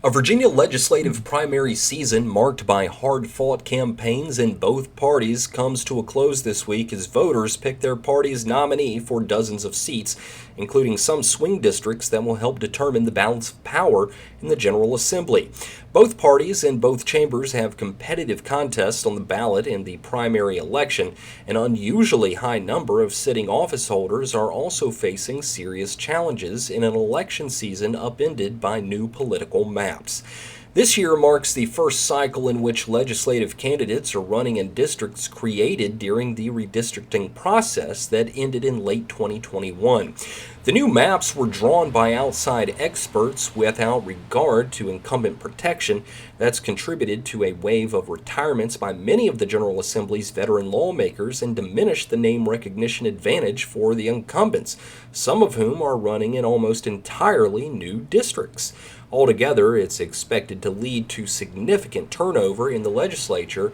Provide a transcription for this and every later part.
A Virginia legislative primary season marked by hard-fought campaigns in both parties comes to a close this week as voters pick their party's nominee for dozens of seats, including some swing districts that will help determine the balance of power in the General Assembly. Both parties in both chambers have competitive contests on the ballot in the primary election. An unusually high number of sitting office holders are also facing serious challenges in an election season upended by new political maps. This year marks the first cycle in which legislative candidates are running in districts created during the redistricting process that ended in late 2021. The new maps were drawn by outside experts without regard to incumbent protection. That's contributed to a wave of retirements by many of the General Assembly's veteran lawmakers and diminished the name recognition advantage for the incumbents, some of whom are running in almost entirely new districts. Altogether, it's expected to lead to significant turnover in the legislature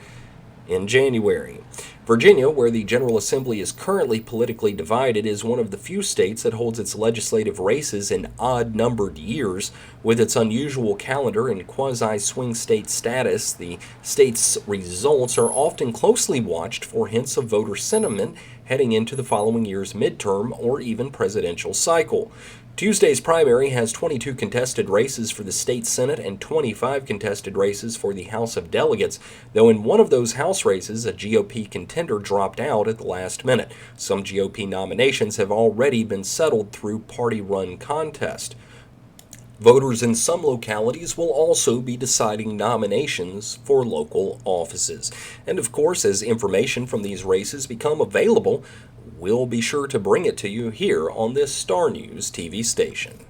in January. Virginia, where the General Assembly is currently politically divided, is one of the few states that holds its legislative races in odd-numbered years. With its unusual calendar and quasi-swing state status, the state's results are often closely watched for hints of voter sentiment heading into the following year's midterm or even presidential cycle. Tuesday's primary has 22 contested races for the state Senate and 25 contested races for the House of Delegates, though in one of those House races, a GOP contender dropped out at the last minute. Some GOP nominations have already been settled through party-run contest. Voters in some localities will also be deciding nominations for local offices. And of course, as information from these races become available, we'll be sure to bring it to you here on this Star News TV station.